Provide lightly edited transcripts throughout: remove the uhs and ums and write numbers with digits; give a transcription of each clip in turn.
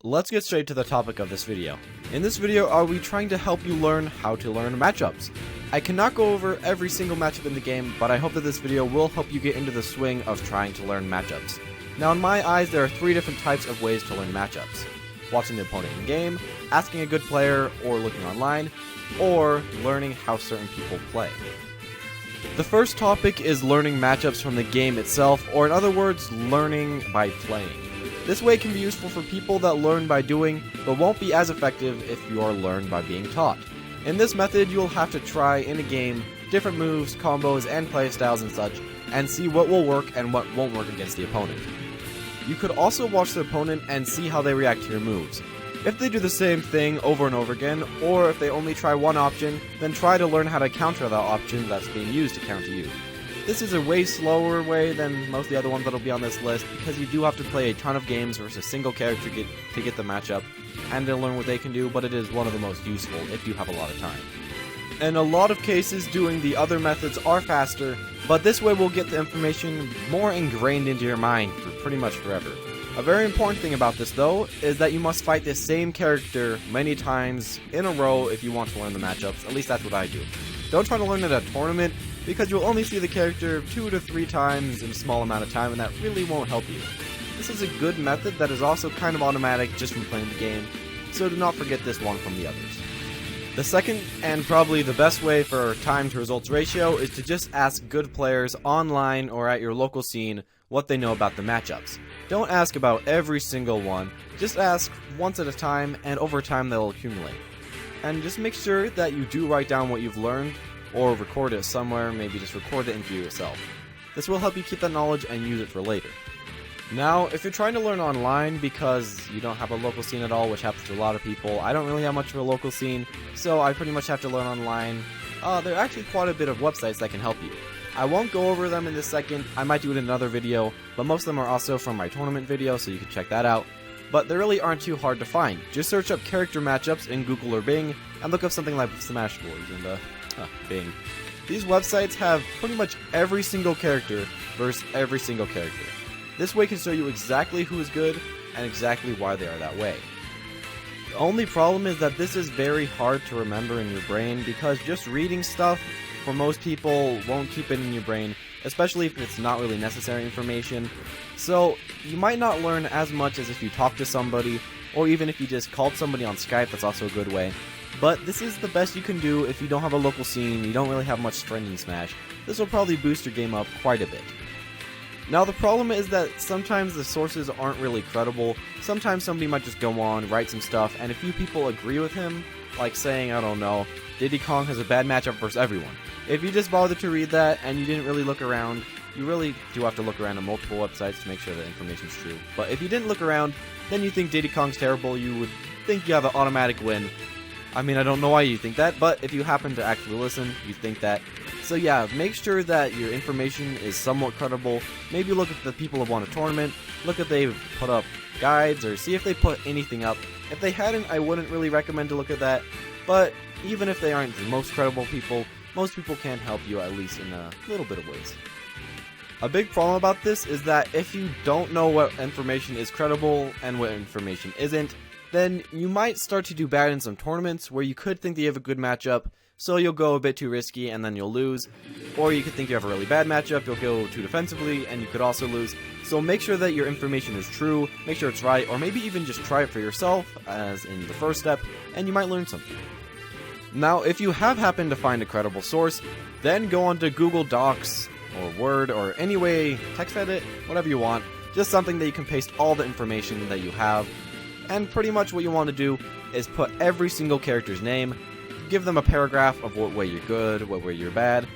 Let's get straight to the topic of this video. In this video, are we trying to help you learn how to learn matchups? I cannot go over every single matchup in the game, but I hope that this video will help you get into the swing of trying to learn matchups. Now in my eyes, there are three different types of ways to learn matchups. Watching the opponent in game, asking a good player, or looking online, or learning how certain people play. The first topic is learning matchups from the game itself, or in other words, learning by playing. This way can be useful for people that learn by doing, but won't be as effective if you are learned by being taught. In this method, you will have to try in a game different moves, combos, and playstyles and such, and see what will work and what won't work against the opponent. You could also watch the opponent and see how they react to your moves. If they do the same thing over and over again, or if they only try one option, then try to learn how to counter that option that's being used to counter you. This is a way slower way than most of the other ones that'll be on this list, because you do have to play a ton of games versus a single character to get the matchup, and to learn what they can do, but it is one of the most useful if you have a lot of time. In a lot of cases, doing the other methods are faster, but this way will get the information more ingrained into your mind for pretty much forever. A very important thing about this, though, is that you must fight the same character many times in a row if you want to learn the matchups. At least that's what I do. Don't try to learn at a tournament, because you'll only see the character 2 to 3 times in a small amount of time, and that really won't help you. This is a good method that is also kind of automatic just from playing the game, so do not forget this one from the others. The second, and probably the best way for time to results ratio, is to just ask good players online or at your local scene what they know about the matchups. Don't ask about every single one, just ask once at a time, and over time they'll accumulate. And just make sure that you do write down what you've learned, or record it somewhere, maybe just record the interview yourself. This will help you keep that knowledge and use it for later. Now, if you're trying to learn online because you don't have a local scene at all, which happens to a lot of people, I don't really have much of a local scene, so I pretty much have to learn online. There are actually quite a bit of websites that can help you. I won't go over them in this second, I might do it in another video, but most of them are also from my tournament video, so you can check that out. But they really aren't too hard to find. Just search up character matchups in Google or Bing, and look up something like Smashboards in Bing. These websites have pretty much every single character versus every single character. This way can show you exactly who is good and exactly why they are that way. The only problem is that this is very hard to remember in your brain, because just reading stuff for most people won't keep it in your brain, especially if it's not really necessary information. So you might not learn as much as if you talk to somebody, or even if you just called somebody on Skype. That's also a good way. But this is the best you can do if you don't have a local scene, you don't really have much friends in Smash. This will probably boost your game up quite a bit. Now the problem is that sometimes the sources aren't really credible. Sometimes somebody might just go on, write some stuff, and a few people agree with him, like saying, I don't know, Diddy Kong has a bad matchup versus everyone. If you just bothered to read that and you didn't really look around, you really do have to look around on multiple websites to make sure that information's true. But if you didn't look around, then you think Diddy Kong's terrible, you would think you have an automatic win. I mean, I don't know why you think that, but if you happen to actually listen, you think that. So yeah, make sure that your information is somewhat credible. Maybe look at the people who won a tournament, look if they've put up guides, or see if they put anything up. If they hadn't, I wouldn't really recommend to look at that, but even if they aren't the most credible people, most people can help you at least in a little bit of ways. A big problem about this is that if you don't know what information is credible and what information isn't, then you might start to do bad in some tournaments where you could think that you have a good matchup, so you'll go a bit too risky and then you'll lose. Or you could think you have a really bad matchup, you'll go too defensively and you could also lose. So make sure that your information is true, make sure it's right, or maybe even just try it for yourself, as in the first step, and you might learn something. Now, if you have happened to find a credible source, then go onto Google Docs, or Word, or any way, text edit, whatever you want, just something that you can paste all the information that you have. And pretty much what you want to do is put every single character's name, give them a paragraph of what way you're good, what way you're bad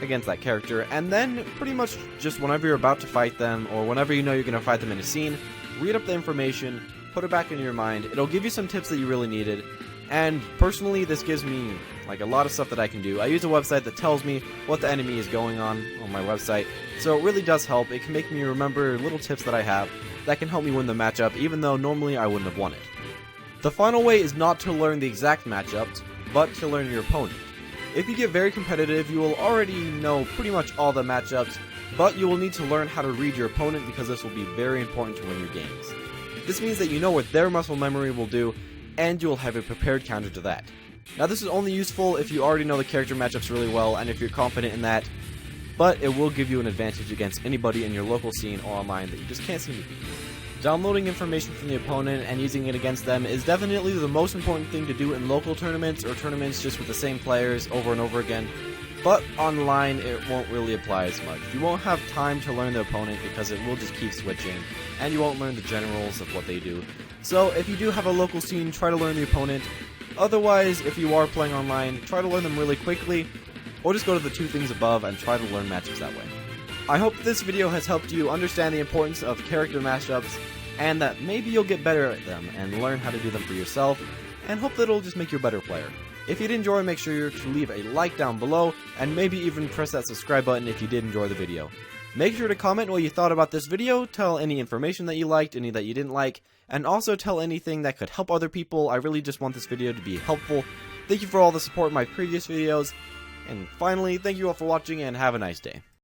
against that character, and then pretty much just whenever you're about to fight them, or whenever you know you're going to fight them in a scene, read up the information, put it back in your mind. It'll give you some tips that you really needed, and personally this gives me like a lot of stuff that I can do. I use a website that tells me what the enemy is going on my website, so it really does help. It can make me remember little tips that I have that can help me win the matchup, even though normally I wouldn't have won it. The final way is not to learn the exact matchups, but to learn your opponent. If you get very competitive, you will already know pretty much all the matchups, but you will need to learn how to read your opponent, because this will be very important to win your games. This means that you know what their muscle memory will do, and you will have a prepared counter to that. Now this is only useful if you already know the character matchups really well and if you're confident in that, but it will give you an advantage against anybody in your local scene or online that you just can't seem to beat. Downloading information from the opponent and using it against them is definitely the most important thing to do in local tournaments or tournaments just with the same players over and over again, but online it won't really apply as much. You won't have time to learn the opponent because it will just keep switching, and you won't learn the generals of what they do. So if you do have a local scene, try to learn the opponent. Otherwise, if you are playing online, try to learn them really quickly, or just go to the 2 things above and try to learn matchups that way. I hope this video has helped you understand the importance of character matchups, and that maybe you'll get better at them and learn how to do them for yourself, and hope that it'll just make you a better player. If you did enjoy, make sure to leave a like down below, and maybe even press that subscribe button if you did enjoy the video. Make sure to comment what you thought about this video, tell any information that you liked, any that you didn't like, and also tell anything that could help other people. I really just want this video to be helpful. Thank you for all the support in my previous videos, and finally, thank you all for watching and have a nice day.